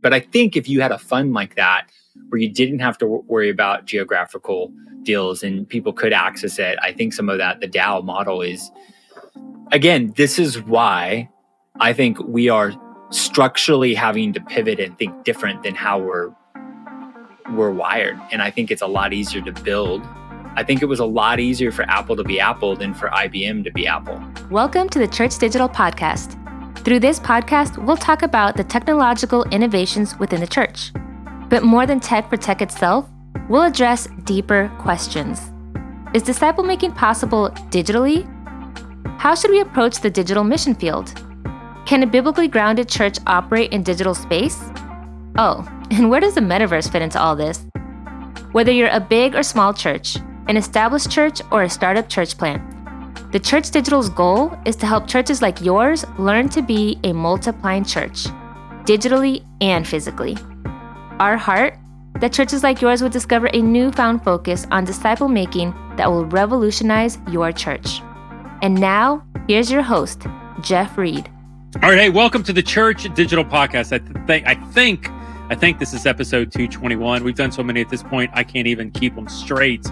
But I think if you had a fund like that, where you didn't have to worry about geographical deals and people could access it, I think some of that, the DoW model is, again, this is why I think we are structurally having to pivot and think different than how we're wired. And I think it's a lot easier to build. I think it was a lot easier for Apple to be Apple than for IBM to be Apple. Welcome to the Church.digital podcast. Through this podcast, we'll talk about the technological innovations within the church. But more than tech for tech itself, we'll address deeper questions. Is disciple making possible digitally? How should we approach the digital mission field? Can a biblically grounded church operate in digital space? Oh, and where does the metaverse fit into all this? Whether you're a big or small church, an established church, or a startup church plant, the Church.digital's goal is to help churches like yours learn to be a multiplying church, digitally and physically. Our heart, that churches like yours would discover a newfound focus on disciple making that will revolutionize your church. And now, here's your host, Jeff Reed. All right, hey, welcome to the Church.digital podcast. I think this is episode 221. We've done so many at this point, I can't even keep them straight.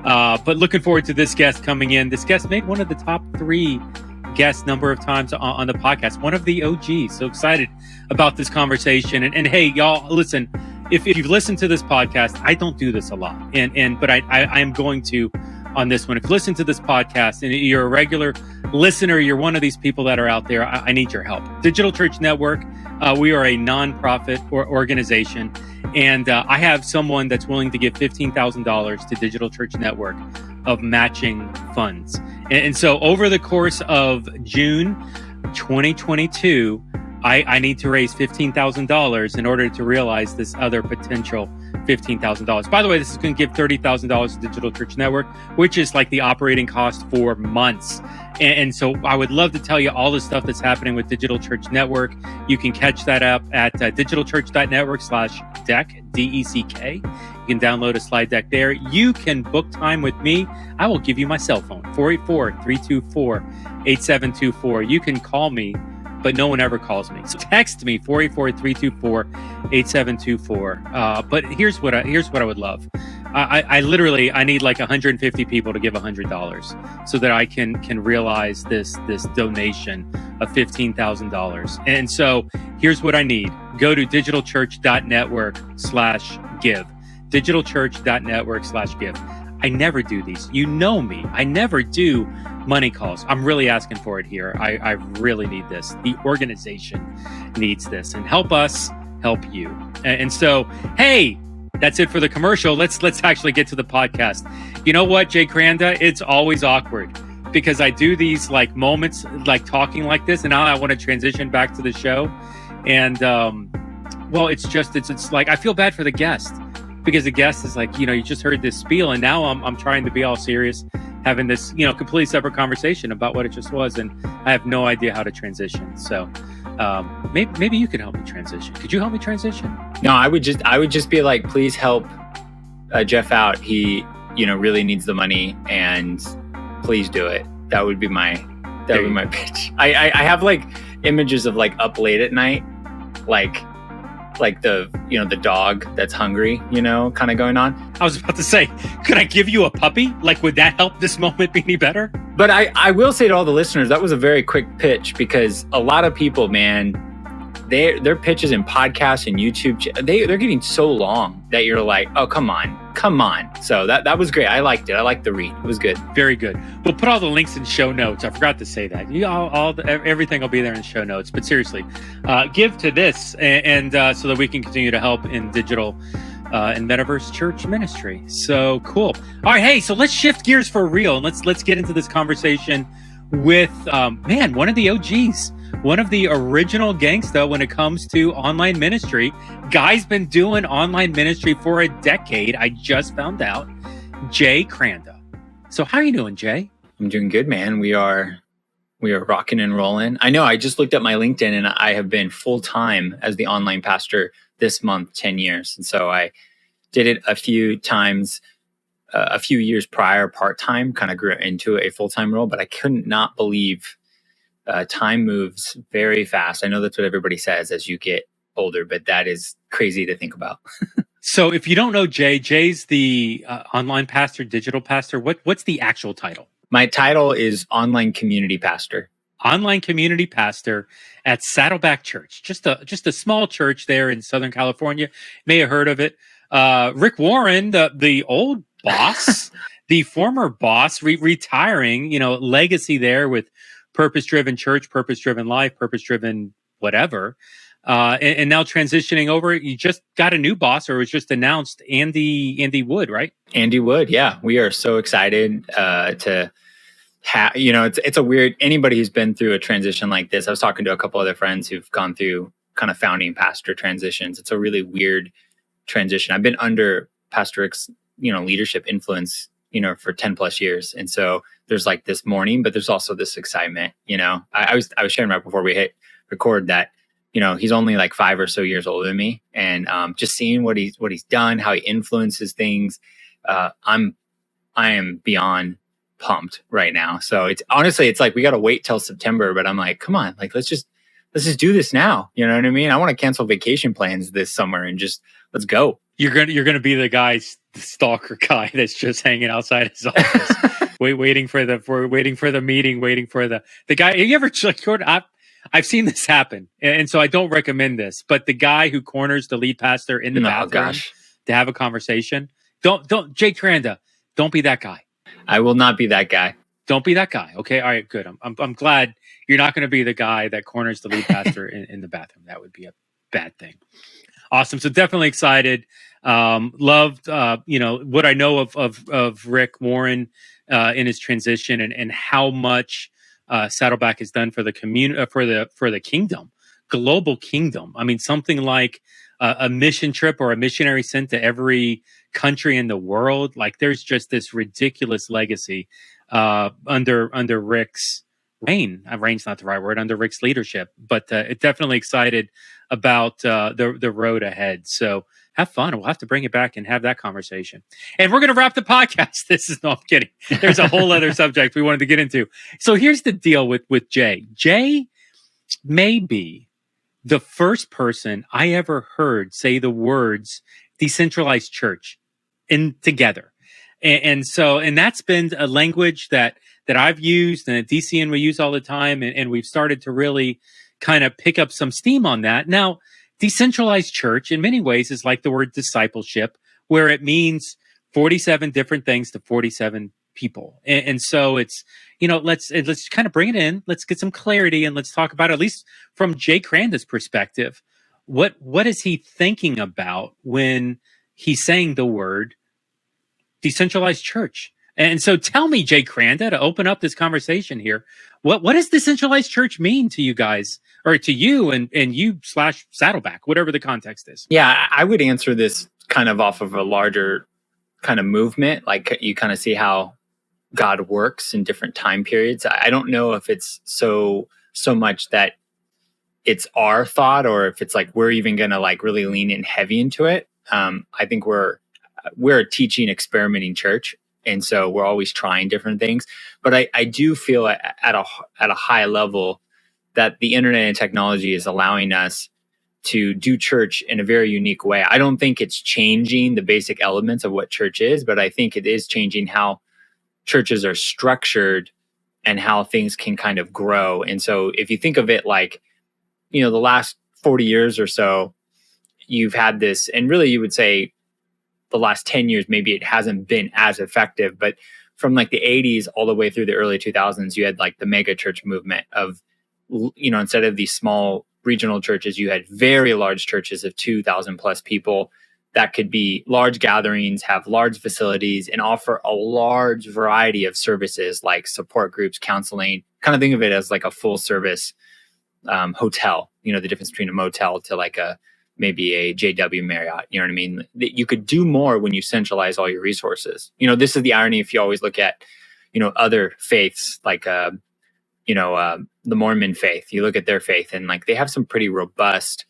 But looking forward to this guest coming in. This guest made one of the top 3 guests number of times on the podcast, one of the OGs. So excited about this conversation. And hey, y'all, listen, if you've listened to this podcast, I don't do this a lot, but I am going to on this one. If you listen to this podcast and you're a regular listener, you're one of these people that are out there, I need your help. Digital Church Network, we are a nonprofit organization, and I have someone that's willing to give $15,000 to Digital Church Network of matching funds. And so over the course of June 2022, I need to raise $15,000 in order to realize this other potential $15,000. By the way, this is going to give $30,000 to Digital Church Network, which is like the operating cost for months. And so I would love to tell you all the stuff that's happening with Digital Church Network. You can catch that up at digitalchurch.network/deck, DECK. You can download a slide deck there. You can book time with me. I will give you my cell phone, 484-324-8724. You can call me, but no one ever calls me. So text me, 484-324-8724. But here's what I would love. I literally need like 150 people to give $100 so that I can realize this donation of $15,000. And so here's what I need. Go to digitalchurch.network/give. digitalchurch.network/give. I never do these. You know me. I never do money calls. I'm really asking for it here. I really need this. The organization needs this, and help us help you. And so, hey, that's it for the commercial. Let's actually get to the podcast. You know what, Jay Kranda? It's always awkward because I do these like moments like talking like this, and now I want to transition back to the show. And well, it's like I feel bad for the guest because the guest is like, you just heard this spiel, and now I'm trying to be all serious, having this, completely separate conversation about what it just was, and I have no idea how to transition. So maybe you can help me transition. Could you help me transition? No, I would just be like, please help Jeff out. He, really needs the money, and please do it. That would be my pitch. I have like images of like up late at night, like the the dog that's hungry, kind of going on. I was about to say, could I give you a puppy? Like, would that help this moment be any better? But I will say to all the listeners, that was a very quick pitch, because a lot of people, man, their pitches in podcasts and YouTube, they're getting so long that you're like, oh, come on. So that was great. I liked it. I liked the read. It was good. Very good. We'll put all the links in show notes. I forgot to say that. Everything will be there in show notes. But seriously, give to this and so that we can continue to help in digital and metaverse church ministry. So cool. All right, hey, so let's shift gears for real, and let's get into this conversation with one of the OGs. One of the original gangsta when it comes to online ministry. Guy's been doing online ministry for a decade. I just found out. Jay Kranda. So how are you doing, Jay? I'm doing good, man. We are rocking and rolling. I know I just looked at my LinkedIn, and I have been full-time as the online pastor this month, 10 years. And so I did it a few times, a few years prior, part-time, kind of grew into a full-time role, but I couldn't not believe time moves very fast. I know that's what everybody says as you get older, but that is crazy to think about. So if you don't know Jay, Jay's the online pastor, digital pastor. What's the actual title? My title is online community pastor. Online community pastor at Saddleback Church, just a small church there in Southern California. May have heard of it. Rick Warren, the old boss, the former boss, retiring. Legacy there with purpose-driven church, purpose-driven life, purpose-driven whatever. And now transitioning over, you just got a new boss, or it was just announced, Andy Wood, right? Andy Wood, yeah. We are so excited to have, it's a weird, anybody who's been through a transition like this, I was talking to a couple other friends who've gone through kind of founding pastor transitions. It's a really weird transition. I've been under Pastor Rick's, leadership influence, for 10 plus years. And so there's like this mourning, but there's also this excitement, I was sharing right before we hit record that, he's only like 5 or so years older than me. And just seeing what he's done, how he influences things, I am beyond pumped right now. So it's like we got to wait till September, but I'm like, come on, like let's just do this now. You know what I mean? I want to cancel vacation plans this summer and just let's go. You're gonna be the stalker guy that's just hanging outside his office, waiting for the meeting, waiting for the guy. You ever I've seen this happen, and so I don't recommend this. But the guy who corners the lead pastor in the bathroom to have a conversation, don't Jay Kranda, don't be that guy. I will not be that guy. Don't be that guy. Okay, all right, good. I'm glad you're not going to be the guy that corners the lead pastor in the bathroom. That would be a bad thing. Awesome. So definitely excited. Loved what I know of Rick Warren in his transition and how much Saddleback has done for the community, for the kingdom, global kingdom. I mean, something like a mission trip or a missionary sent to every country in the world. Like, there's just this ridiculous legacy under Rick's reign. Reign's not the right word. Under Rick's leadership, but it definitely excited about the road ahead. So have fun. We'll have to bring it back and have that conversation. And we're going to wrap the podcast. No, I'm kidding. There's a whole other subject we wanted to get into. So here's the deal with Jay. Jay may be the first person I ever heard say the words Decentralized Church together. And that's been a language that I've used and that DCN we use all the time. And we've started to really kind of pick up some steam on that. Now, Decentralized Church in many ways is like the word discipleship, where it means 47 different things to 47 people. And so it's, let's kind of bring it in. Let's get some clarity and let's talk about, at least from Jay Kranda's perspective, what is he thinking about when he's saying the word Decentralized Church? And so tell me, Jay Kranda, to open up this conversation here, what does Decentralized Church mean to you guys, or to you and you / Saddleback, whatever the context is? Yeah, I would answer this kind of off of a larger kind of movement. Like, you kind of see how God works in different time periods. I don't know if it's so much that it's our thought, or if it's like we're even going to like really lean in heavy into it. I think we're a teaching, experimenting church. And so we're always trying different things. But I do feel at a high level that the internet and technology is allowing us to do church in a very unique way. I don't think it's changing the basic elements of what church is, but I think it is changing how churches are structured and how things can kind of grow. And so if you think of it like, the last 40 years or so, you've had this, and really you would say the last 10 years, maybe it hasn't been as effective, but from like the 80s all the way through the early 2000s, you had like the megachurch movement of, instead of these small regional churches, you had very large churches of 2,000 plus people that could be large gatherings, have large facilities, and offer a large variety of services like support groups, counseling. Kind of think of it as like a full service hotel, the difference between a motel to like maybe a JW Marriott, you know what I mean? You could do more when you centralize all your resources. This is the irony if you always look at, other faiths like, the Mormon faith. You look at their faith and like they have some pretty robust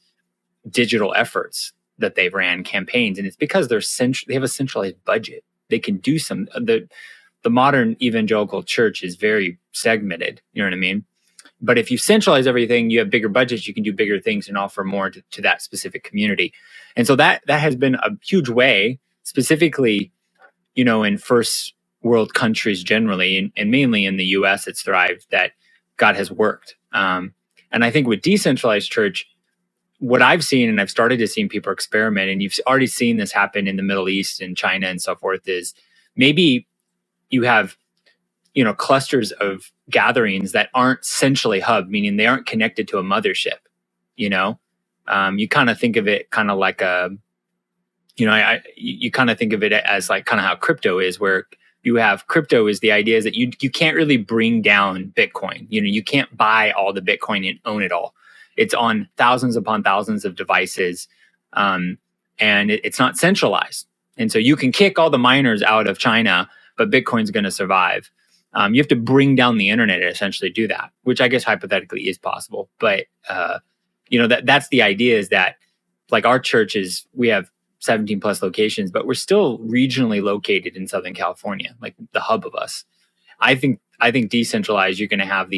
digital efforts that they've ran campaigns. And it's because they have a centralized budget. They can do the modern evangelical church is very segmented, you know what I mean? But if you centralize everything, you have bigger budgets, you can do bigger things and offer more to that specific community. And so that has been a huge way, specifically, in first world countries generally, and mainly in the US, it's thrived, that God has worked. And I think with decentralized church, what I've seen, and I've started to see people experiment, and you've already seen this happen in the Middle East and China and so forth, is maybe you have clusters of gatherings that aren't centrally hubbed, meaning they aren't connected to a mothership. You kind of think of it kind of like you kind of think of it as like kind of how crypto is, where you have crypto is the idea is that you can't really bring down Bitcoin. You can't buy all the Bitcoin and own it all. It's on thousands upon thousands of devices, and it's not centralized. And so you can kick all the miners out of China, but Bitcoin's going to survive. You have to bring down the internet to essentially do that, which I guess hypothetically is possible. But that's the idea, is that like our church we have 17 plus locations, but we're still regionally located in Southern California, like the hub of us. I think decentralized, you're going to have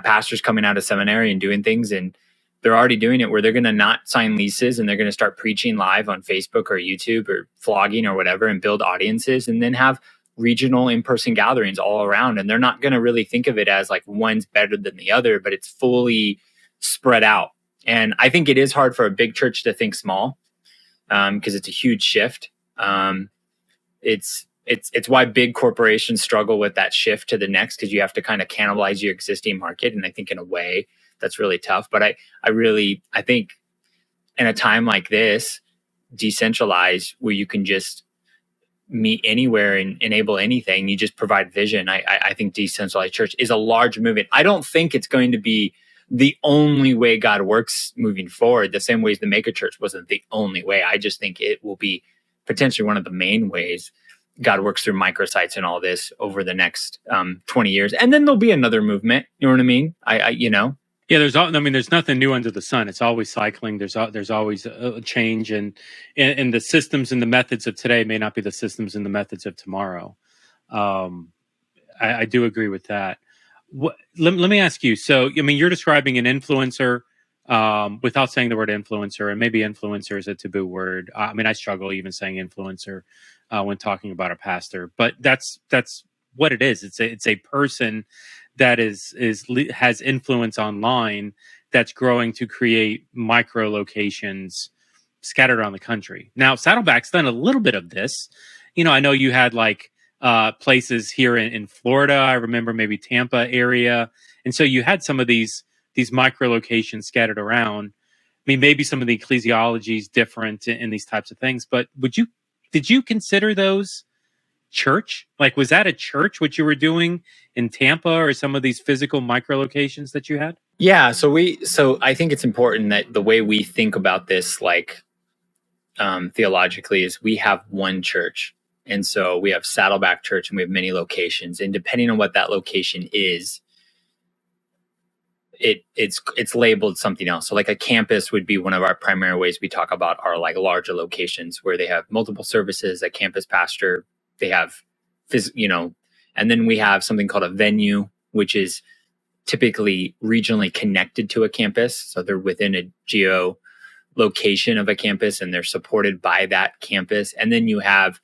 pastors coming out of seminary and doing things, and they're already doing it where they're going to not sign leases and they're going to start preaching live on Facebook or YouTube or vlogging or whatever, and build audiences, and then have regional in-person gatherings all around. And they're not going to really think of it as like one's better than the other, but it's fully spread out. And I think it is hard for a big church to think small, because it's a huge shift. It's why big corporations struggle with that shift to the next, because you have to kind of cannibalize your existing market. And I think in a way that's really tough. But I think in a time like this, decentralized, where you can just meet anywhere and enable anything, you just provide vision. I think decentralized church is a large movement. I don't think it's going to be the only way God works moving forward, the same way as the Megachurch wasn't the only way. I just think it will be potentially one of the main ways God works through microsites and all this over the next 20 years. And then there'll be another movement. You know what I mean? Yeah, there's nothing new under the sun. It's always cycling. There's always a change, and the systems and the methods of today may not be the systems and the methods of tomorrow. I do agree with that. Let me ask you. So, you're describing an influencer without saying the word influencer, and maybe influencer is a taboo word. I struggle even saying influencer when talking about a pastor, but that's what it is. It's a person that has influence online that's growing to create micro locations scattered around the country. Now, Saddleback's done a little bit of this. I know you had like places here in Florida. I remember maybe Tampa area, and so you had some of these micro locations scattered around. Maybe some of the ecclesiology is different in these types of things, but did you consider those church? Like, was that a church, what you were doing in Tampa, or some of these physical micro locations that you had? Yeah. So I think it's important that the way we think about this, like theologically, is we have one church. And so we have Saddleback Church, and we have many locations. And depending on what that location is, it's labeled something else. So like a campus would be one of our primary ways we talk about our like larger locations, where they have multiple services, a campus pastor, they have, and then we have something called a venue, which is typically regionally connected to a campus. So they're within a geo location of a campus, and they're supported by that campus. And then you have,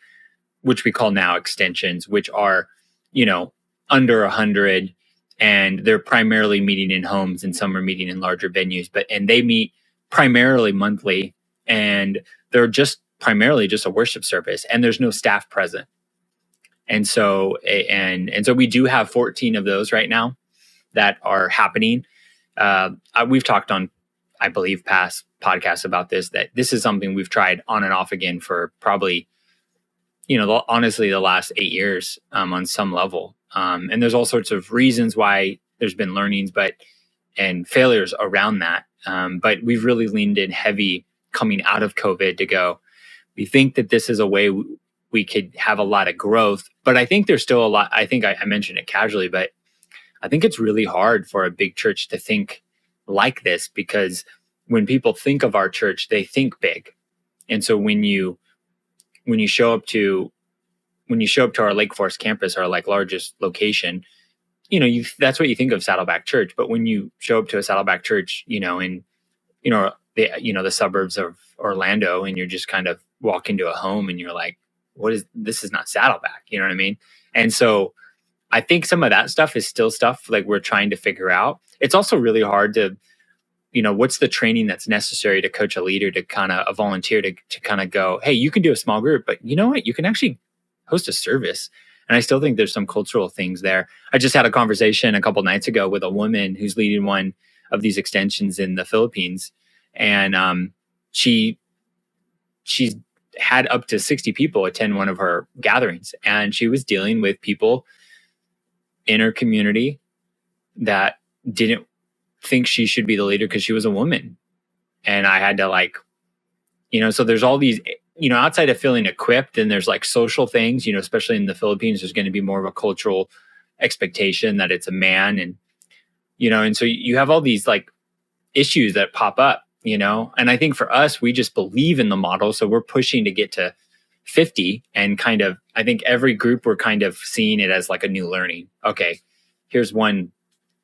which we call now extensions, which are, under 100, and they're primarily meeting in homes, and some are meeting in larger venues, and they meet primarily monthly, and they're just primarily just a worship service, and there's no staff present. And so we do have 14 of those right now that are happening. We've talked on, I believe, past podcasts about this, that this is something we've tried on and off again for probably, honestly, the last 8 years on some level. And there's all sorts of reasons why there's been learnings and failures around that. But we've really leaned in heavy coming out of COVID to go, we think that this is a way we could have a lot of growth. But I think there's still a lot. I think I mentioned it casually, but I think it's really hard for a big church to think like this, because when people think of our church, they think big. And so when you show up to our Lake Forest campus, our like largest location, that's what you think of Saddleback Church. But when you show up to a Saddleback Church, in, the suburbs of Orlando, and you're just kind of walk into a home and you're like, this is not Saddleback. You know what I mean? And so I think some of that stuff is still stuff like we're trying to figure out. It's also really hard to, what's the training that's necessary to coach a leader, to kind of a volunteer to kind of go, hey, you can do a small group, but you know what? You can actually host a service. And I still think there's some cultural things there. I just had a conversation a couple nights ago with a woman who's leading one of these extensions in the Philippines. And she's had up to 60 people attend one of her gatherings. And she was dealing with people in her community that didn't think she should be the leader because she was a woman. And I had to so there's all these, outside of feeling equipped, and there's like social things, especially in the Philippines, there's going to be more of a cultural expectation that it's a man. And so you have all these like issues that pop up, and I think for us, we just believe in the model. So we're pushing to get to 50, and kind of, I think every group, we're kind of seeing it as like a new learning. Okay, here's one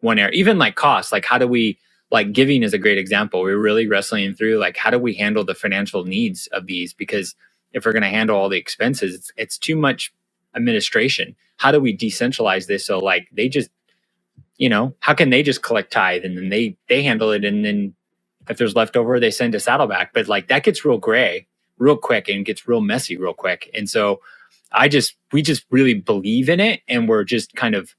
area, even like cost, like how do we, like giving is a great example. We're really wrestling through like, how do we handle the financial needs of these? Because if we're going to handle all the expenses, it's too much administration. How do we decentralize this? So like they just, how can they just collect tithe and then they handle it, and then if there's leftover, they send to Saddleback. But like that gets real gray real quick and gets real messy real quick. And so we just really believe in it, and we're just kind of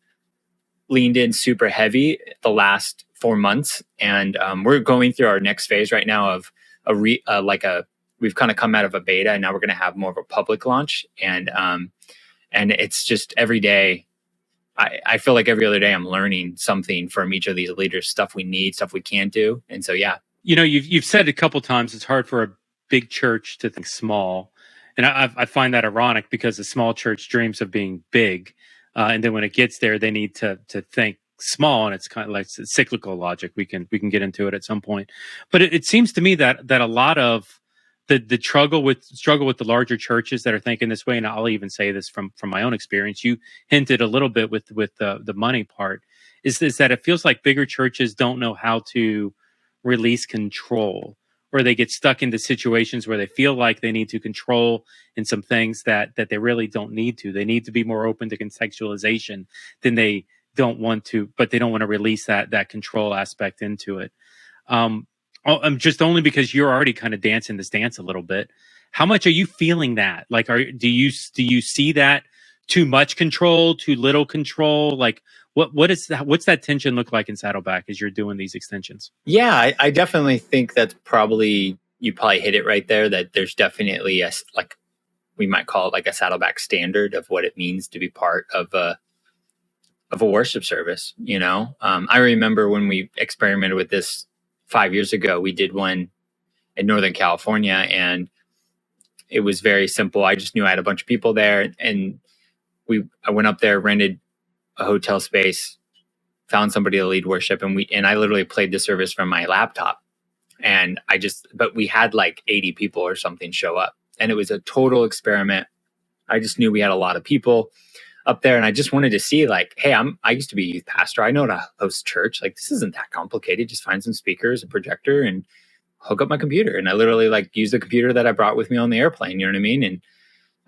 leaned in super heavy the last 4 months. And we're going through our next phase right now of we've kind of come out of a beta, and now we're going to have more of a public launch. And it's just every day, I feel like every other day I'm learning something from each of these leaders, stuff we need, stuff we can't do. And so, yeah. You've said a couple times, it's hard for a big church to think small. And I find that ironic, because a small church dreams of being big. And then when it gets there, they need to think small, and it's kind of like cyclical logic. We can get into it at some point. But it seems to me that a lot of the struggle with the larger churches that are thinking this way, and I'll even say this from my own experience. You hinted a little bit with the money part, is that it feels like bigger churches don't know how to release control, or they get stuck into situations where they feel like they need to control in some things that they really don't need to. They need to be more open to contextualization than they don't want to, but they don't want to release that control aspect into it. Just only because you're already kind of dancing this dance a little bit. How much are you feeling that? Like, do you see that too much control, too little control? Like, what's that tension look like in Saddleback as you're doing these extensions? Yeah, I definitely think that's you probably hit it right there, that there's definitely we might call it like a Saddleback standard of what it means to be part of a worship service. I remember when we experimented with this 5 years ago, we did one in Northern California, and it was very simple. I just knew I had a bunch of people there, and I went up there, rented a hotel space, found somebody to lead worship, and I literally played the service from my laptop. But we had like 80 people or something show up, and it was a total experiment. I just knew we had a lot of people up there, and I just wanted to see like, hey, I used to be a youth pastor. I know how to host church. Like, this isn't that complicated. Just find some speakers, a projector, and hook up my computer. And I literally used the computer that I brought with me on the airplane. You know what I mean?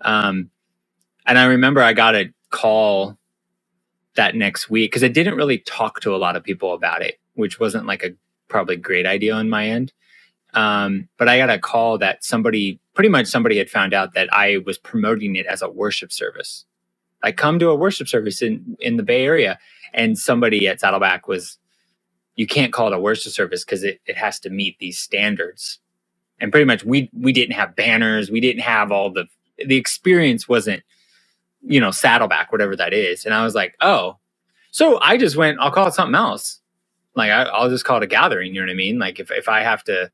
And I remember I got a call that next week, because I didn't really talk to a lot of people about it, which wasn't like a probably great idea on my end. But I got a call that somebody had found out that I was promoting it as a worship service. I come to a worship service in the Bay Area, and somebody at Saddleback you can't call it a worship service because it has to meet these standards. And pretty much we didn't have banners. We didn't have all the experience wasn't, Saddleback, whatever that is. And I was like, oh, so I just went, I'll call it something else. Like I'll just call it a gathering. You know what I mean? Like if I have to,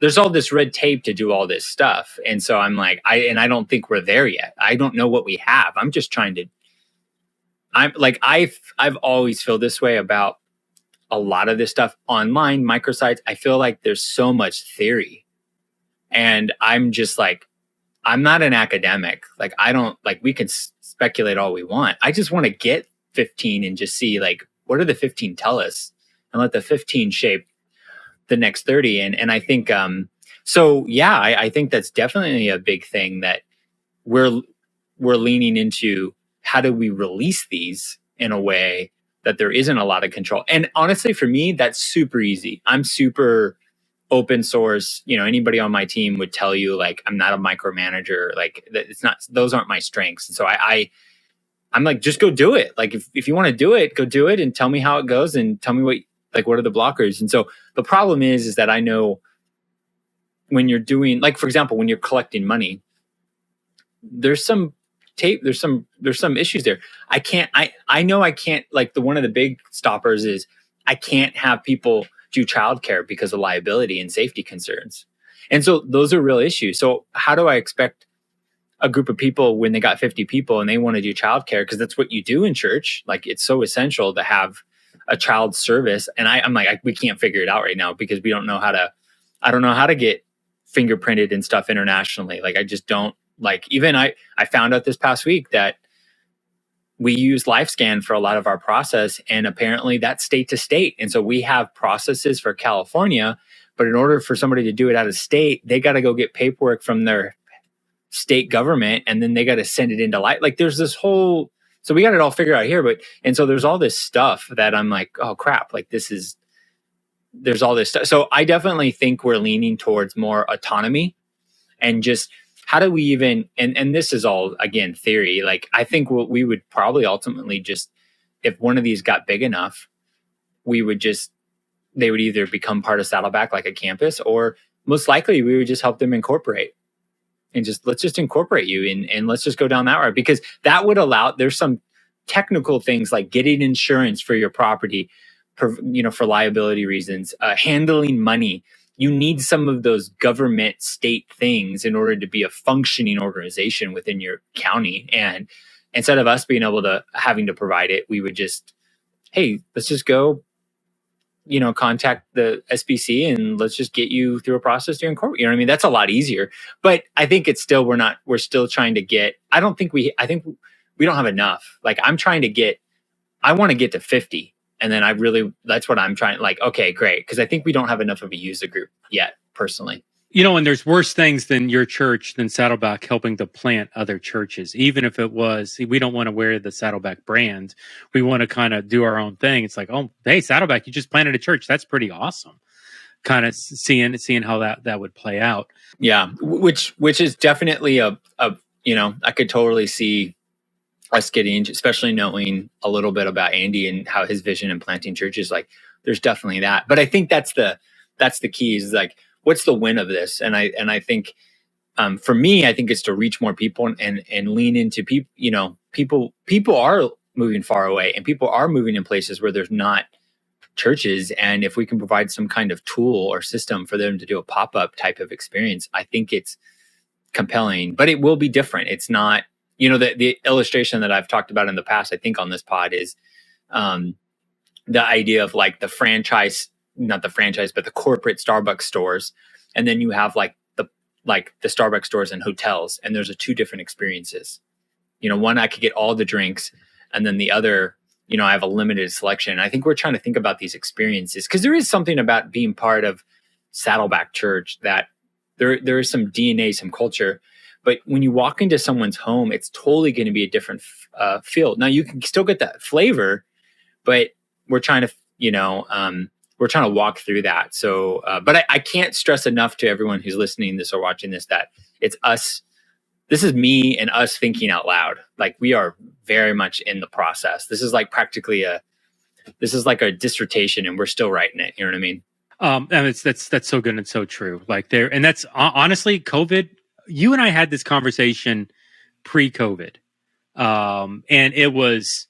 there's all this red tape to do all this stuff. And so I'm like, I don't think we're there yet. I don't know what we have. I'm just trying to, I've always felt this way about a lot of this stuff online, microsites. I feel like there's so much theory, and I'm just like, I'm not an academic. Like, I don't, like, we can speculate all we want. I just want to get 15 and just see like, what do the 15 tell us, and let the 15 shape the next 30. And I think, I think that's definitely a big thing that we're leaning into. How do we release these in a way that there isn't a lot of control? And honestly, for me, that's super easy. I'm super open source. Anybody on my team would tell you, like, I'm not a micromanager. Like, it's not, those aren't my strengths. And so I'm like, just go do it. Like, if you want to do it, go do it and tell me how it goes and tell me what are the blockers. And so the problem is that I know when you're doing, like, for example, when you're collecting money, there's some issues there. I know I can't, like, one of the big stoppers is I can't have people do childcare because of liability and safety concerns. And so those are real issues. So how do I expect a group of people, when they got 50 people and they want to do childcare, because that's what you do in church, like, it's so essential to have a child service. And I'm like, we can't figure it out right now because I don't know how to get fingerprinted and stuff internationally. Like, I just don't, like, even I found out this past week that we use LifeScan for a lot of our process, and apparently that's state to state. And so we have processes for California, but in order for somebody to do it out of state, they got to go get paperwork from their state government, and then they got to send it into like, there's this whole, so we got it all figured out here. And so there's all this stuff that I'm like, oh crap, like, there's all this stuff. So I definitely think we're leaning towards more autonomy, and just, how do we even, and this is all, again, theory. Like, I think what we would probably ultimately just, if one of these got big enough, they would either become part of Saddleback, like a campus, or most likely we would just help them incorporate, and let's just incorporate you, and let's just go down that route, because that would allow, there's some technical things like getting insurance for your property, for liability reasons, handling money. You need some of those government state things in order to be a functioning organization within your county. And instead of us being able to, having to provide it, we would just, hey, let's just go, contact the SBC and let's just get you through a process to incorporate. You know what I mean? That's a lot easier. But I think it's still, we're still trying to get, I think we don't have enough. Like, I want to get to 50. And then that's what I'm trying, like, okay, great. Because I think we don't have enough of a user group yet, personally. And there's worse things than your church, than Saddleback helping to plant other churches. Even if it was, we don't want to wear the Saddleback brand. We want to kind of do our own thing. It's like, oh, hey, Saddleback, you just planted a church. That's pretty awesome. Kind of seeing how that would play out. Yeah, which is definitely I could totally see us getting into, especially knowing a little bit about Andy and how his vision in planting churches, like, there's definitely that. But I think that's the key, is like, what's the win of this? And I think, for me, I think it's to reach more people and lean into people. People are moving far away, and people are moving in places where there's not churches. And if we can provide some kind of tool or system for them to do a pop-up type of experience, I think it's compelling. But it will be different. It's not, the illustration that I've talked about in the past, I think on this pod, is the idea of, like, the franchise, not the franchise, but the corporate Starbucks stores. And then you have the Starbucks stores and hotels, and there's two different experiences. One, I could get all the drinks, and then the other, I have a limited selection. I think we're trying to think about these experiences, because there is something about being part of Saddleback Church that there is some DNA, some culture. But when you walk into someone's home, it's totally going to be a different feel. Now, you can still get that flavor, but we're trying to walk through that. So, but I can't stress enough to everyone who's listening to this or watching this, that it's us. This is me and us thinking out loud. Like, we are very much in the process. This is like practically like a dissertation, and we're still writing it. You know what I mean? And that's so good and so true. Like, and that's honestly, COVID. You and I had this conversation pre-COVID, and it was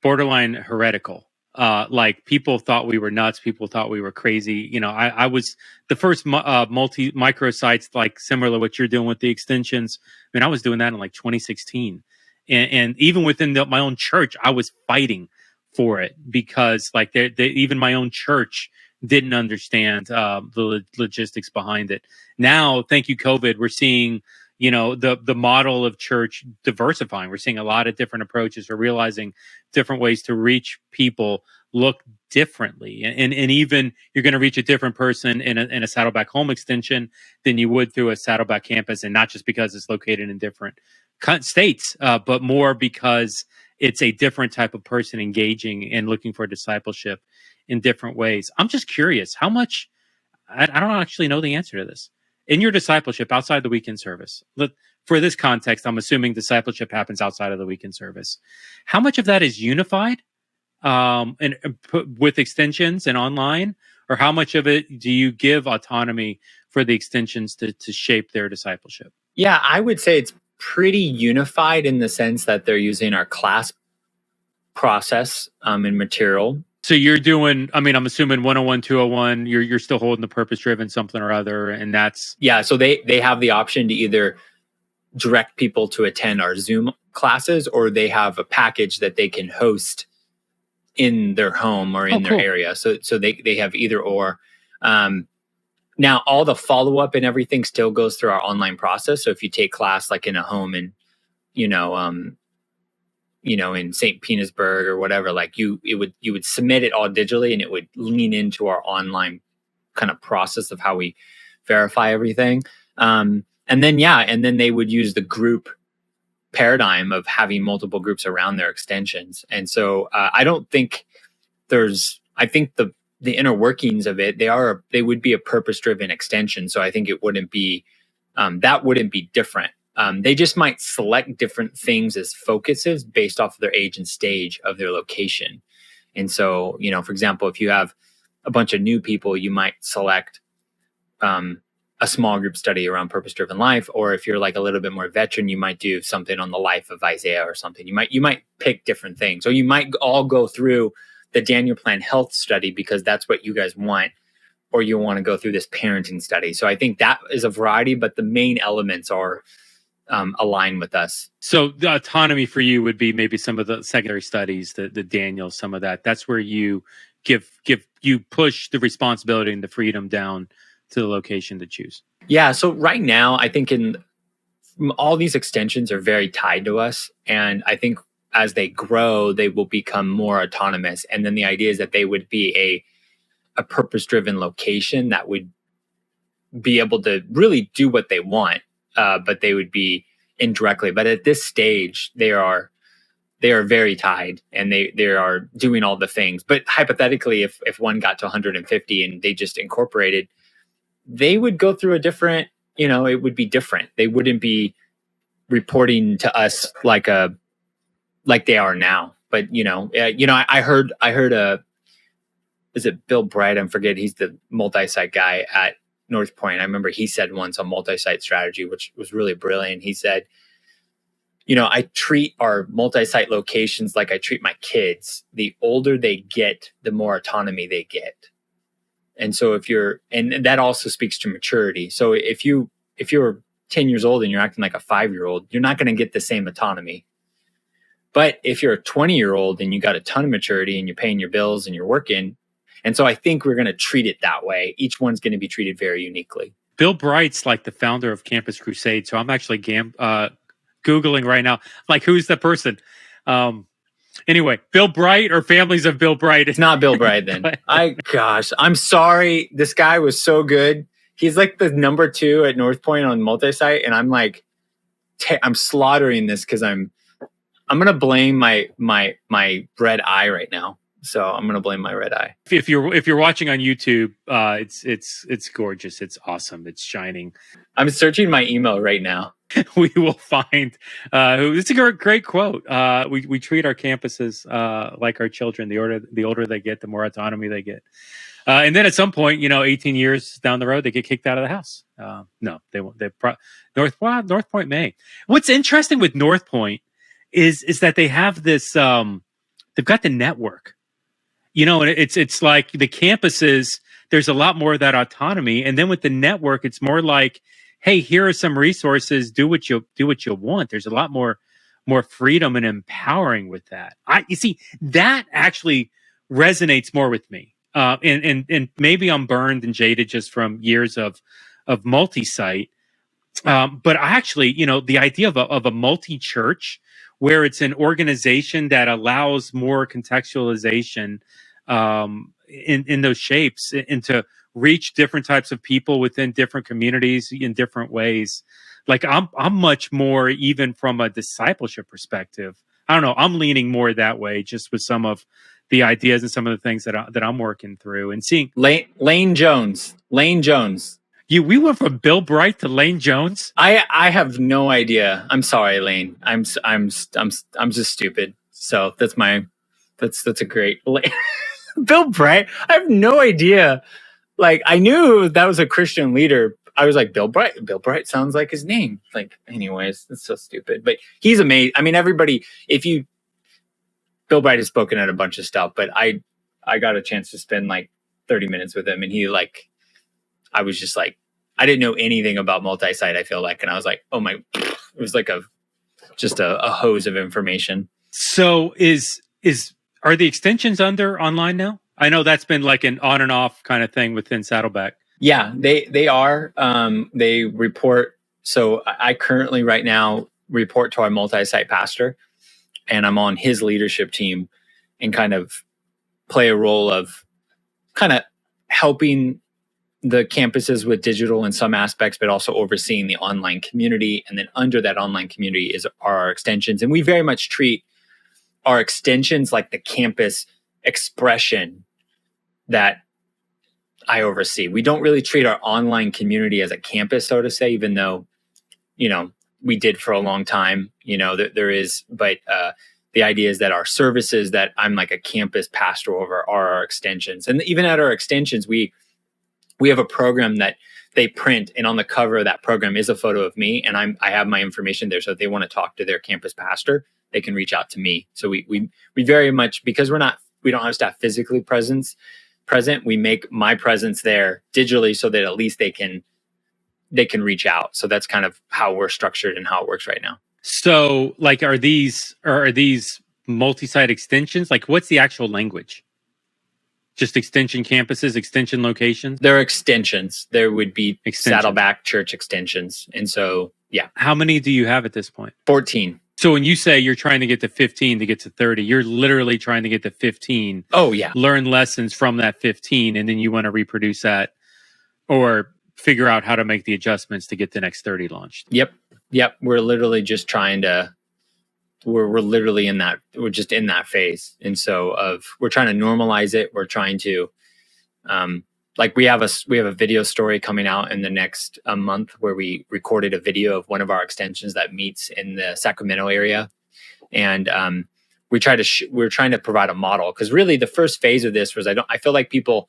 borderline heretical. Like, people thought we were nuts. People thought we were crazy. I was the first micro sites, like similar to what you're doing with the extensions. I mean, I was doing that in like 2016, and even within my own church, I was fighting for it, because like even my own church didn't understand the logistics behind it. Now, thank you, COVID, we're seeing the model of church diversifying. We're seeing a lot of different approaches. We're realizing different ways to reach people look differently, and even you're going to reach a different person in a Saddleback home extension than you would through a Saddleback campus, and not just because it's located in different states, but more because it's a different type of person engaging and looking for discipleship in different ways. I'm just curious, how much, I don't actually know the answer to this. In your discipleship outside the weekend service, for this context, I'm assuming discipleship happens outside of the weekend service. How much of that is unified and with extensions and online, or how much of it do you give autonomy for the extensions to shape their discipleship? Yeah, I would say it's pretty unified in the sense that they're using our class process and material. So you're doing, I'm assuming 101, 201, you're still holding the purpose-driven something or other, and that's... Yeah, so they have the option to either direct people to attend our Zoom classes, or they have a package that they can host in their home or in their area. So they have either or. Now, all the follow-up and everything still goes through our online process. So if you take class like in a home in, in St. Petersburg or whatever, like you would submit it all digitally, and it would lean into our online kind of process of how we verify everything. And then they would use the group paradigm of having multiple groups around their extensions. And so I don't think I think the inner workings of it, they would be a purpose-driven extension. So I think it wouldn't be, that wouldn't be different. They just might select different things as focuses based off of their age and stage of their location. And so, for example, if you have a bunch of new people, you might select a small group study around purpose-driven life. Or if you're like a little bit more veteran, you might do something on the life of Isaiah or something. You might pick different things. Or you might all go through the Daniel Plan Health study because that's what you guys want, or you want to go through this parenting study. So I think that is a variety, but the main elements are aligned with us. So the autonomy for you would be maybe some of the secondary studies, the Daniel, some of that. That's where you you push the responsibility and the freedom down to the location to choose. Yeah. So right now, I think all these extensions are very tied to us, and I think as they grow, they will become more autonomous. And then the idea is that they would be a purpose-driven location that would be able to really do what they want, but they would be indirectly. But at this stage, they are very tied, and they are doing all the things. But hypothetically, if one got to 150 and they just incorporated, they would go through a different, it would be different. They wouldn't be reporting to us like they are now. But I heard is it Bill Bright? I forget. He's the multi-site guy at North Point. I remember he said once on multi-site strategy, which was really brilliant. He said, I treat our multi-site locations like I treat my kids. The older they get, the more autonomy they get. And so and that also speaks to maturity. So if you're 10 years old and you're acting like a 5-year-old, you're not going to get the same autonomy. But if you're a 20-year-old and you got a ton of maturity and you're paying your bills and you're working, and so I think we're going to treat it that way. Each one's going to be treated very uniquely. Bill Bright's like the founder of Campus Crusade. So I'm actually Googling right now, like, who's the person? Anyway, Bill Bright or families of Bill Bright? It's not Bill Bright then. I'm sorry. This guy was so good. He's like the number 2 at North Point on multi-site. And I'm like, I'm slaughtering this because I'm going to blame my red eye right now. So I'm going to blame my red eye. If you're watching on YouTube, it's gorgeous. It's awesome. It's shining. I'm searching my email right now. We will find it's a great quote. We treat our campuses like our children. The older they get, the more autonomy they get. And then at some point, 18 years down the road, they get kicked out of the house. No, they won't. North Point may. What's interesting with North Point is that they have this. They've got the network. And it's like the campuses. There's a lot more of that autonomy, and then with the network, it's more like, hey, here are some resources. Do what you want. There's a lot more freedom and empowering with that. You see, that actually resonates more with me. And maybe I'm burned and jaded just from years of multi-site. But I actually, the idea of a multi-church where it's an organization that allows more contextualization in those shapes and to reach different types of people within different communities in different ways. Like I'm much more, even from a discipleship perspective. I don't know. I'm leaning more that way, just with some of the ideas and some of the things that I'm working through and seeing. Lane Jones. We went from Bill Bright to Lane Jones. I have no idea. I'm sorry, Lane. I'm just stupid. So that's a great Bill Bright. I have no idea. Like, I knew that was a Christian leader. I was like, Bill Bright. Bill Bright sounds like his name. Like, anyways, it's so stupid. But he's amazing. I mean, everybody. Bill Bright has spoken at a bunch of stuff, but I got a chance to spend like 30 minutes with him, and I was just like, I didn't know anything about multi-site. I feel like, and I was like, oh my, it was like just a hose of information. So are the extensions online now? I know that's been like an on and off kind of thing within Saddleback. Yeah, they are. They report. So I currently right now report to our multi-site pastor, and I'm on his leadership team and kind of play a role of kind of helping the campuses with digital in some aspects, but also overseeing the online community. And then under that online community are our extensions. And we very much treat our extensions like the campus expression that I oversee. We don't really treat our online community as a campus, so to say, even though, we did for a long time, there is, but the idea is that our services that I'm like a campus pastor over are our extensions. And even at our extensions, we have a program that they print, and on the cover of that program is a photo of me, and I have my information there. So if they want to talk to their campus pastor, they can reach out to me. So we very much, because we don't have staff physically present, we make my presence there digitally so that at least they can reach out. So that's kind of how we're structured and how it works right now. So like, are these multi-site extensions? Like, what's the actual language? Just extension campuses, extension locations? They're extensions. There would be Saddleback Church extensions. And so, yeah. How many do you have at this point? 14. So when you say you're trying to get to 15 to get to 30, you're literally trying to get to 15. Oh, yeah. Learn lessons from that 15, and then you want to reproduce that or figure out how to make the adjustments to get the next 30 launched. Yep. We're literally just trying to... We're literally in that. We're just in that phase, and so we're trying to normalize it. We're trying to, we have a video story coming out in the next month where we recorded a video of one of our extensions that meets in the Sacramento area, and we're trying to provide a model, because really the first phase of this was I feel like people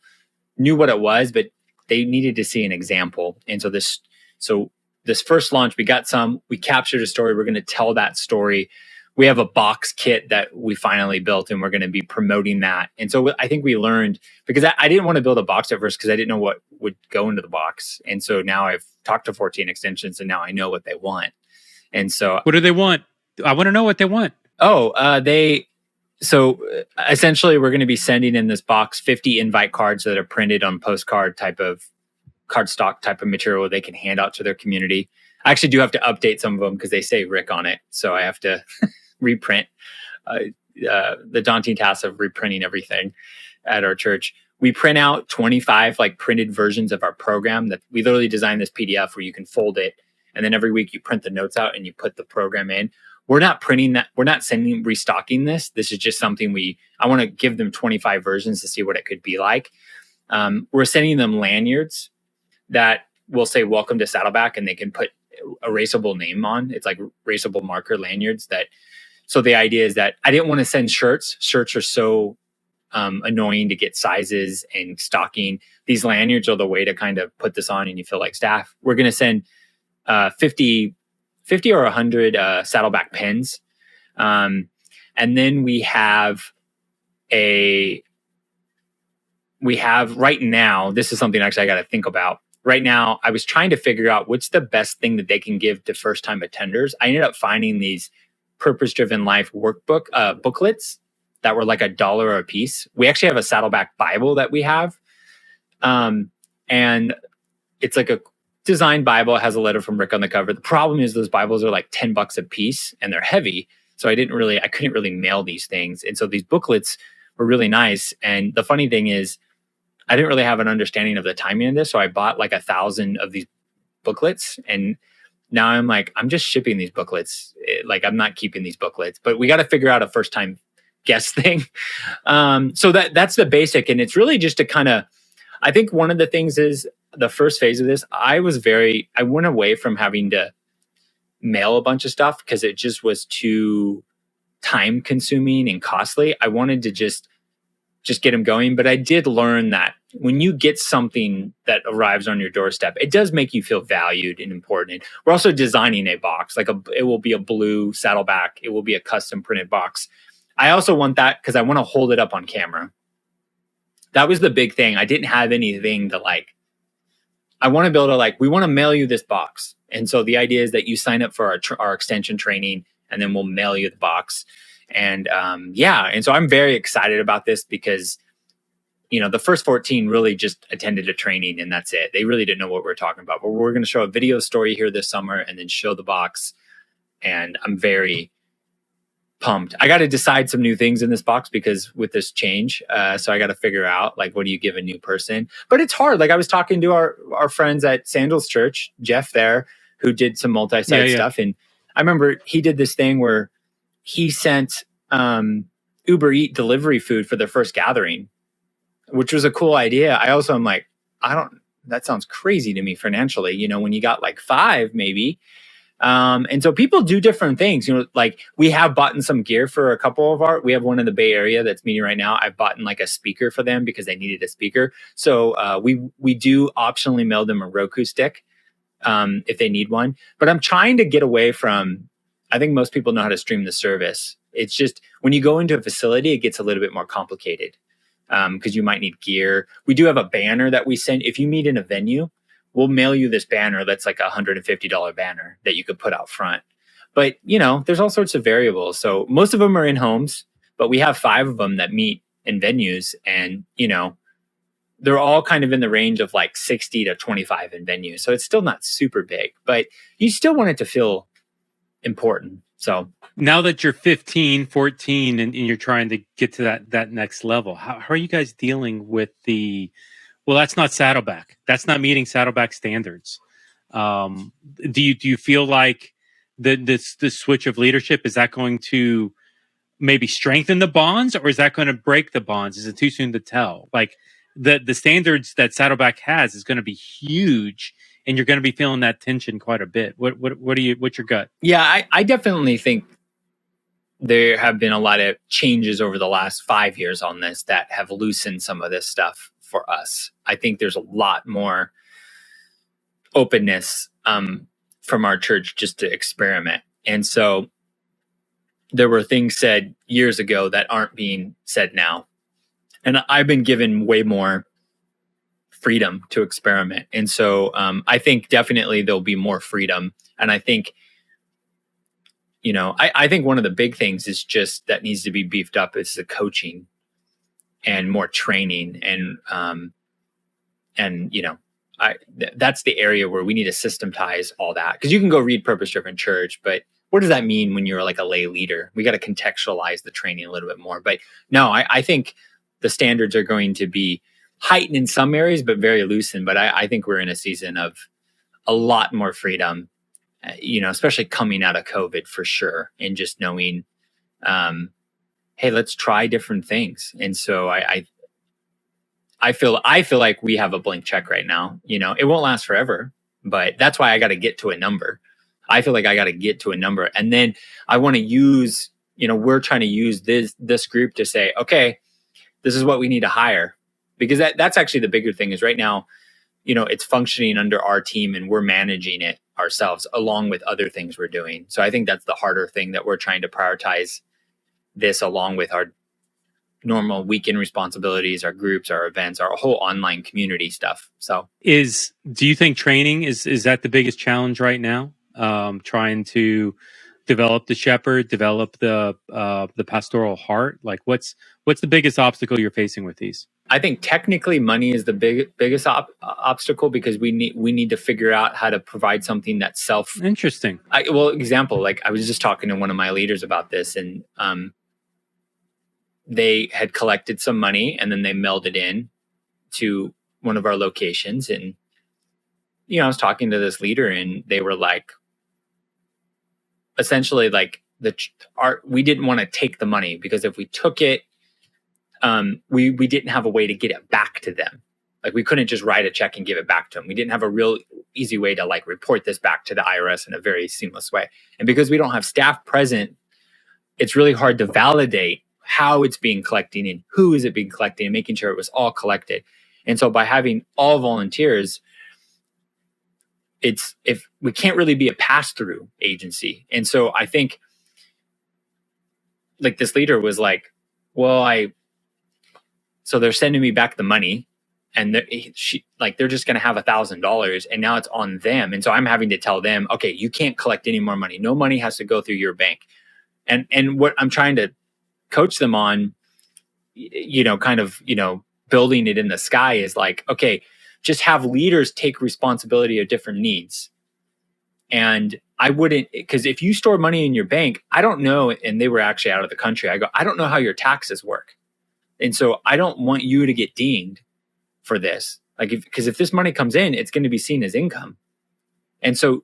knew what it was, but they needed to see an example, and so this first launch we captured a story. We're going to tell that story. We have a box kit that we finally built, and we're going to be promoting that. And so I think we learned, because I didn't want to build a box at first because I didn't know what would go into the box. And so now I've talked to 14 extensions, and now I know what they want. And so, what do they want? I want to know what they want. So essentially we're going to be sending in this box 50 invite cards that are printed on postcard type of cardstock type of material they can hand out to their community. I actually do have to update some of them because they say Rick on it. So I have to reprint the daunting task of reprinting everything at our church. We print out 25 printed versions of our program that we literally designed this PDF where you can fold it. And then every week you print the notes out and you put the program in. We're not printing that. We're not restocking this. This is just something I want to give them 25 versions to see what it could be like. We're sending them lanyards that will say welcome to Saddleback, and they can put erasable name on. It's like erasable marker lanyards so the idea is that I didn't want to send shirts. Shirts are so annoying to get sizes and stocking. These lanyards are the way to kind of put this on and you feel like staff. We're going to send 50 or 100 Saddleback pens. And then we have right now, this is something actually I got to think about. Right now, I was trying to figure out what's the best thing that they can give to first-time attenders. I ended up finding these Purpose-Driven Life workbook booklets that were like $1 a piece. We actually have a Saddleback Bible that we have. And it's like design Bible, has a letter from Rick on the cover. The problem is those Bibles are like $10 a piece and they're heavy. So I couldn't really mail these things. And so these booklets were really nice. And the funny thing is, I didn't really have an understanding of the timing of this. So I bought like 1,000 of these booklets. And now I'm like, I'm just shipping these booklets. Like, I'm not keeping these booklets, but we got to figure out a first time guest thing. So that's the basic. And it's really just to kind of, I think one of the things is the first phase of this, I went away from having to mail a bunch of stuff because it just was too time consuming and costly. I wanted to just get them going. But I did learn that when you get something that arrives on your doorstep, it does make you feel valued and important. We're also designing a box, it will be a blue Saddleback. It will be a custom printed box. I also want that because I want to hold it up on camera. That was the big thing. I didn't have anything to I want to be able to we want to mail you this box. And so the idea is that you sign up for our extension training and then we'll mail you the box. And and so I'm very excited about this because, the first 14 really just attended a training and that's it. They really didn't know what we were talking about. But we're going to show a video story here this summer and then show the box. And I'm very pumped. I got to decide some new things in this box because with this change, so I got to figure out what do you give a new person. But it's hard. I was talking to our friends at Sandals Church, Jeff there, who did some multi-site stuff. And I remember he did this thing where he sent Uber Eat delivery food for their first gathering, which was a cool idea. I also am like, that sounds crazy to me financially, when you got 5 maybe. And so people do different things, we have bought some gear for a couple of we have one in the Bay Area that's meeting right now. I've bought a speaker for them because they needed a speaker. So we do optionally mail them a Roku stick if they need one. But I'm trying to get away from, I think most people know how to stream the service. It's just when you go into a facility, it gets a little bit more complicated because you might need gear. We do have a banner that we send. If you meet in a venue, we'll mail you this banner that's like a $150 banner that you could put out front. But, there's all sorts of variables. So most of them are in homes, but we have 5 of them that meet in venues. And, they're all kind of in the range of 60 to 25 in venues. So it's still not super big, but you still want it to feel important. So now that you're 15, 14, and you're trying to get to that next level, how are you guys dealing with that's not Saddleback. That's not meeting Saddleback standards. Do you feel like this switch of leadership, is that going to maybe strengthen the bonds or is that going to break the bonds? Is it too soon to tell? The standards that Saddleback has is going to be huge, and you're going to be feeling that tension quite a bit. What's your gut? Yeah, I definitely think there have been a lot of changes over the last 5 years on this that have loosened some of this stuff for us. I think there's a lot more openness from our church just to experiment. And so there were things said years ago that aren't being said now. And I've been given way more freedom to experiment. And so I think definitely there'll be more freedom. And I think, I think one of the big things is just that needs to be beefed up is the coaching and more training. And that's the area where we need to systematize all that. Because you can go read Purpose-Driven Church, but what does that mean when you're a lay leader? We got to contextualize the training a little bit more. But no, I think the standards are going to be heightened in some areas, but very loosened. But I think we're in a season of a lot more freedom, especially coming out of COVID for sure. And just knowing, hey, let's try different things. And so I feel like we have a blank check right now. It won't last forever, but that's why I got to get to a number. I feel like I got to get to a number. And then I want to use, we're trying to use this group to say, okay, this is what we need to hire. Because that's actually the bigger thing is right now, it's functioning under our team and we're managing it ourselves along with other things we're doing. So I think that's the harder thing that we're trying to prioritize this along with our normal weekend responsibilities, our groups, our events, our whole online community stuff. So do you think training is that the biggest challenge right now? Trying to develop the shepherd, develop the pastoral heart? Like, what's the biggest obstacle you're facing with these? I think technically money is the biggest obstacle, because we need to figure out how to provide something that's Interesting. Example, like I was just talking to one of my leaders about this, and they had collected some money and then they mailed it in to one of our locations. And, I was talking to this leader, and they were like, essentially like we didn't want to take the money, because if we took it, we didn't have a way to get it back to them. Like we couldn't just write a check and give it back to them. We didn't have a real easy way to like report this back to the IRS in a very seamless way. And because we don't have staff present, it's really hard to validate how it's being collected and who is it being collected, and making sure it was all collected. And so by having all volunteers, if we can't really be a pass-through agency. And so I think like this leader was like, so they're sending me back the money, and they're just going to have $1,000, and now it's on them. And so I'm having to tell them, okay, you can't collect any more money. No money has to go through your bank. And what I'm trying to coach them on, building it in the sky is like, okay, just have leaders take responsibility of different needs. And I wouldn't, because if you store money in your bank, I don't know, and they were actually out of the country. I don't know how your taxes work. And so I don't want you to get dinged for this. Like, because if this money comes in, it's going to be seen as income. And so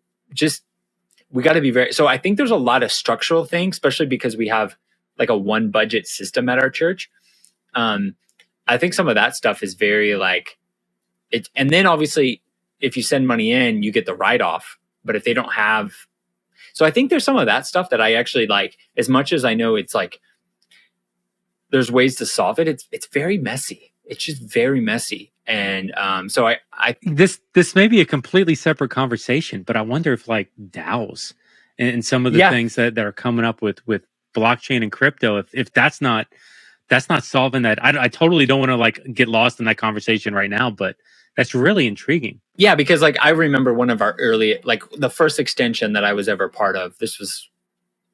we got to be so I think there's a lot of structural things, especially because we have like a one budget system at our church. I think some of that stuff is very like it. And then obviously if you send money in, you get the write-off, but if they don't have, so I think there's some of that stuff that I actually like, as much as I know it's like, there's ways to solve it. It's very messy. It's just very messy. And so I this may be a completely separate conversation, but I wonder if like DAOs and some of the things that are coming up with blockchain and crypto, if that's not solving that. I totally don't want to like get lost in that conversation right now, but that's really intriguing. Yeah, because like I remember one of our early, like the first extension that I was ever part of, this was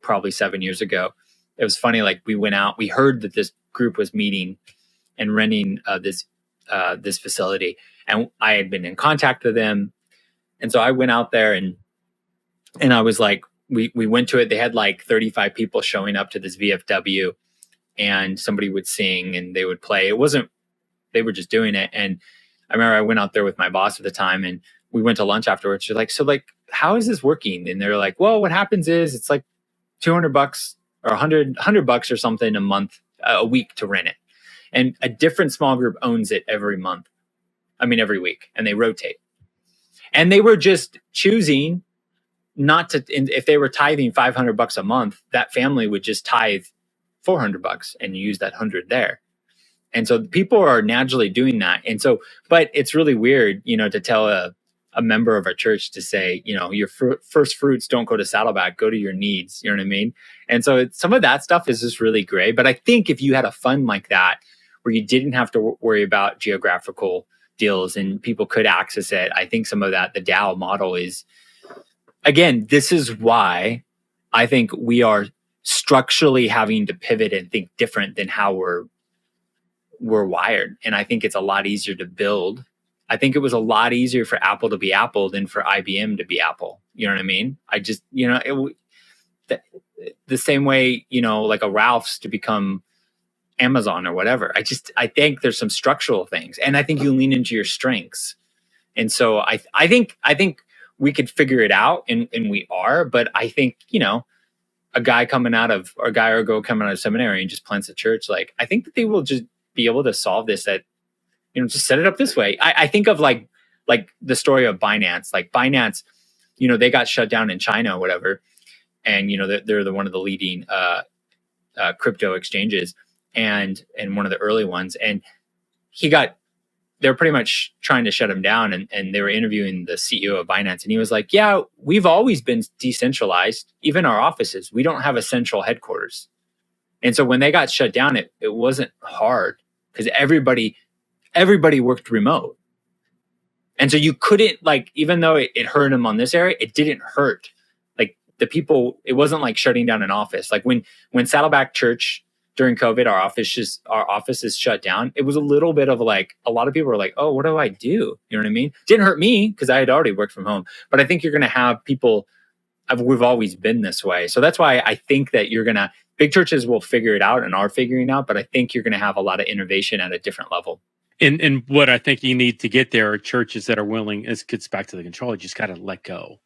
probably 7 years ago. It was funny, like we went out, we heard that this group was meeting and renting this facility, and I had been in contact with them. And so I went out there and I was like, we went to it. They had like 35 people showing up to this VFW, and somebody would sing and they would play. They were just doing it. And I remember I went out there with my boss at the time, and we went to lunch afterwards. She's like, so like, how is this working? And they're like, well, what happens is it's like $200 or $100 or something a week to rent it. And a different small group owns it every week, and they rotate. And they were just choosing not to, if they were tithing $500 a month, that family would just tithe $400 and use that 100 there. And so people are naturally doing that. And so, but it's really weird, to tell a member of our church to say, your first fruits don't go to Saddleback, go to your needs. You know what I mean? And so some of that stuff is just really gray. But I think if you had a fund like that, where you didn't have to worry about geographical deals and people could access it, I think some of that, the DoW model is, again, this is why I think we are structurally having to pivot and think different than how we're wired. And I think it's a lot easier to build. I think it was a lot easier for Apple to be Apple than for IBM to be Apple. You know what I mean? I just, the same way, like a Ralph's to become Amazon or whatever. I think there's some structural things, and I think you lean into your strengths. And so I think we could figure it out, and we are, but I think, a guy or a girl coming out of seminary and just plants a church, like, I think that they will just be able to solve this just set it up this way. I think of like the story of Binance. Like Binance, they got shut down in China or whatever, and they're one of the leading crypto exchanges and one of the early ones. And they're pretty much trying to shut him down, and they were interviewing the CEO of Binance, and he was like, yeah, we've always been decentralized, even our offices. We don't have a central headquarters. And so when they got shut down, it wasn't hard, because everybody worked remote. And so you couldn't, like, even though it hurt them on this area, it didn't hurt like the people, it wasn't like shutting down an office. Like when Saddleback Church during COVID, our office is shut down. It was a little bit of like, a lot of people were like, oh, what do I do? You know what I mean? Didn't hurt me because I had already worked from home. But I think you're going to have people, we've always been this way. So that's why I think that big churches will figure it out and are figuring it out. But I think you're going to have a lot of innovation at a different level. And what I think you need to get there are churches that are willing, it gets back to the control, you just got to let go.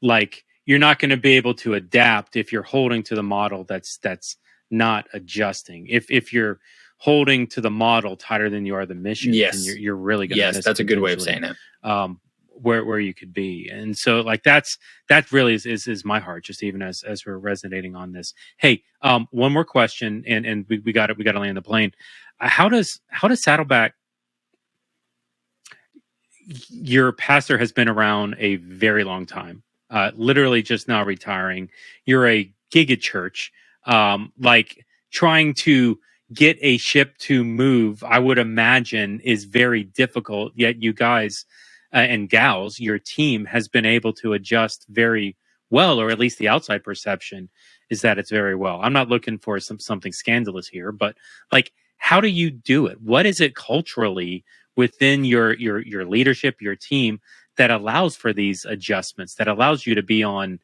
Like, you're not going to be able to adapt if you're holding to the model that's not adjusting. If you're holding to the model tighter than you are the mission, yes, then you're really going to miss. Yes, that's a good way of saying it. Where you could be. And so like that really is my heart, just even as we're resonating on this. Hey, one more question, and we got to land the plane. How does Saddleback, your pastor has been around a very long time, literally just now retiring. You're a giga-church, like trying to get a ship to move, I would imagine, is very difficult. Yet you guys and gals, your team has been able to adjust very well, or at least the outside perception is that it's very well. I'm not looking for something scandalous here, but like, how do you do it? What is it culturally within your leadership, your team, that allows for these adjustments, that allows you to be on,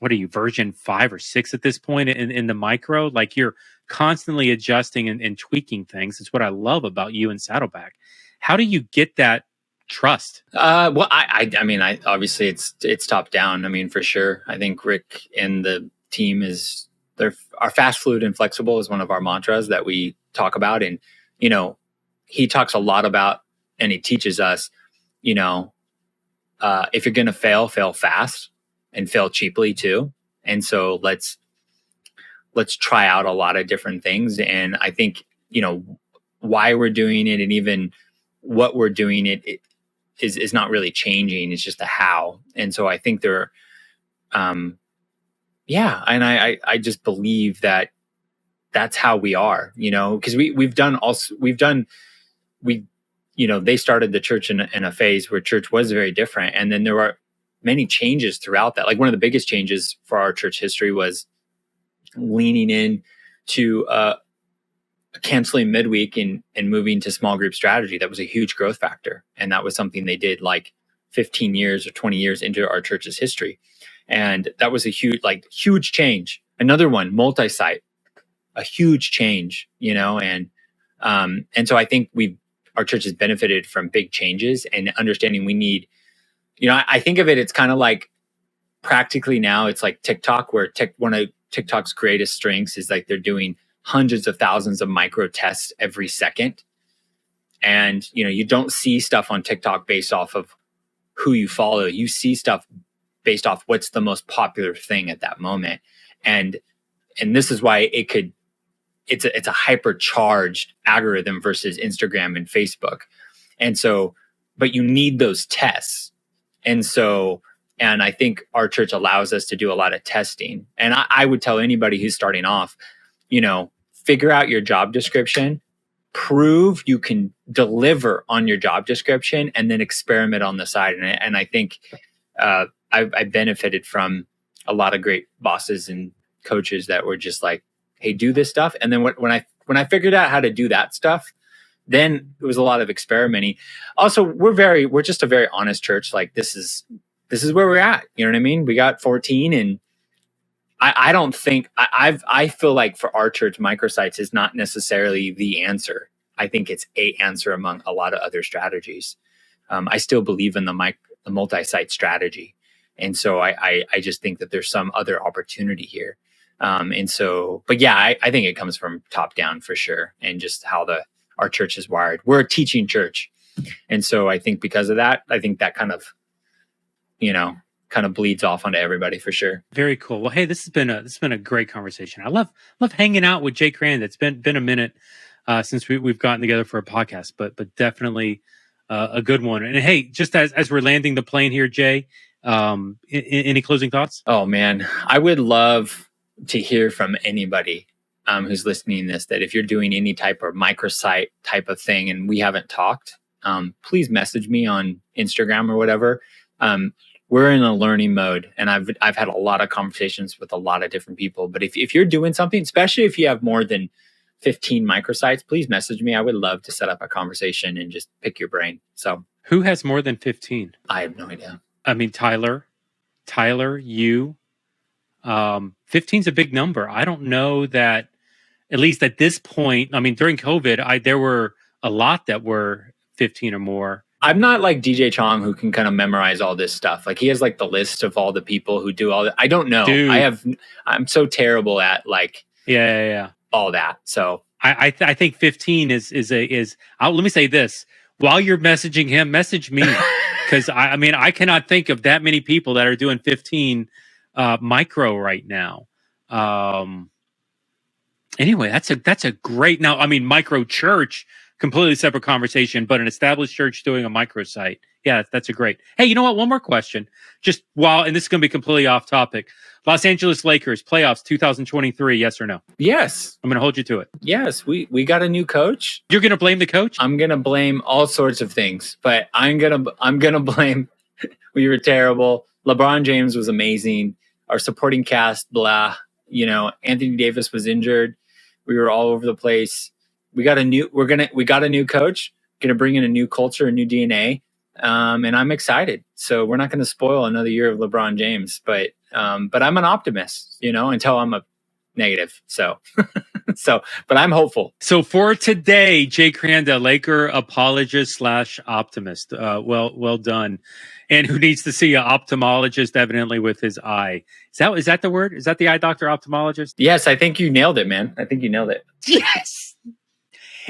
what are you, version 5 or 6 at this point in the micro? Like, you're constantly adjusting and tweaking things. It's what I love about you and Saddleback. How do you get that trust? Well, I mean, obviously it's top down. I mean, for sure. I think Rick and the team are fast, fluid, and flexible is one of our mantras that we talk about. And, you know, he talks a lot about, and he teaches us, you know, if you're going to fail fast and fail cheaply too. And so let's try out a lot of different things. And I think, you know, why we're doing it and even what we're doing it is not really changing. It's just a how. And so I think yeah. And I just believe that that's how we are, you know, because you know, they started the church in a phase where church was very different. And then there were many changes throughout that. Like, one of the biggest changes for our church history was leaning in to canceling midweek and moving to small group strategy. That was a huge growth factor. And that was something they did like 15 years or 20 years into our church's history. And that was a huge change. Another one, multi-site, a huge change, you know, and so I think our church has benefited from big changes and understanding we need, you know, I think of it's kind of like, practically now it's like TikTok, where one of TikTok's greatest strengths is like they're doing hundreds of thousands of micro tests every second. And, you know, you don't see stuff on TikTok based off of who you follow. You see stuff based off what's the most popular thing at that moment. And this is why it's a hypercharged algorithm versus Instagram and Facebook. And so, but you need those tests. And I think our church allows us to do a lot of testing. And I would tell anybody who's starting off, you know, figure out your job description, prove you can deliver on your job description, and then experiment on the side. And I think I benefited from a lot of great bosses and coaches that were just like, hey, do this stuff. And then when I figured out how to do that stuff, then it was a lot of experimenting. Also, we're just a very honest church. Like, this is where we're at. You know what I mean? We got 14, and I don't think I feel like for our church, microsites is not necessarily the answer. I think it's a answer among a lot of other strategies. I still believe in the multi-site strategy. And so I just think that there's some other opportunity here. But yeah, I think it comes from top down for sure. And just how our church is wired. We're a teaching church. And so I think because of that, I think that kind of bleeds off onto everybody for sure. Very cool. Well, hey, this has been a great conversation. I love hanging out with Jay Kranda. It's been a minute since we've gotten together for a podcast, but definitely a good one. And hey, just as we're landing the plane here, Jay, any closing thoughts? Oh man, I would love to hear from anybody who's listening to this, that if you're doing any type of microsite type of thing and we haven't talked, please message me on Instagram or whatever. we're in a learning mode, and I've had a lot of conversations with a lot of different people. But if you're doing something, especially if you have more than 15 microsites, please message me. I would love to set up a conversation and just pick your brain. So who has more than 15? I have no idea. I mean, Tyler, you. 15 is a big number. I don't know that, at least at this point. I mean, during COVID, there were a lot that were 15 or more. I'm not like DJ Chong, who can kind of memorize all this stuff. Like, he has like the list of all the people who do all that. I don't know. Dude. I'm so terrible at like all that. So I think 15 is let me say this. While you're messaging him, message me. Because I mean, I cannot think of that many people that are doing 15 micro right now. Anyway, that's a great, now, I mean, microchurch, completely separate conversation, but an established church doing a microsite. Yeah, that's a great. Hey, you know what? One more question. Just and this is going to be completely off topic. Los Angeles Lakers playoffs 2023, yes or no? Yes. I'm going to hold you to it. Yes, we got a new coach. You're going to blame the coach? I'm going to blame all sorts of things, but I'm going to blame we were terrible. LeBron James was amazing. Our supporting cast, blah. You know, Anthony Davis was injured. We were all over the place. We got a new coach, going to bring in a new culture, a new DNA. And I'm excited. So we're not going to spoil another year of LeBron James, but I'm an optimist, you know, until I'm a negative. So, but I'm hopeful. So for today, Jay Kranda, Laker apologist / optimist. Well done. And who needs to see an ophthalmologist, evidently, with his eye. Is that the word? Is that the eye doctor, ophthalmologist? Yes, I think you nailed it, man. I think you nailed it. Yes.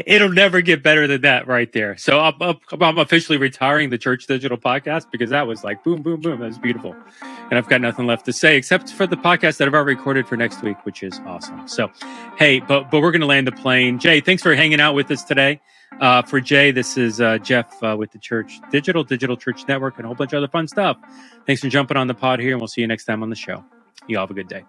It'll never get better than that right there. So I'm officially retiring the Church Digital podcast, because that was like boom, boom, boom. That was beautiful. And I've got nothing left to say except for the podcast that I've already recorded for next week, which is awesome. So, hey, but we're going to land the plane. Jay, thanks for hanging out with us today. For Jay, this is Jeff with the Church Digital Church Network, and a whole bunch of other fun stuff. Thanks for jumping on the pod here, and we'll see you next time on the show. You all have a good day.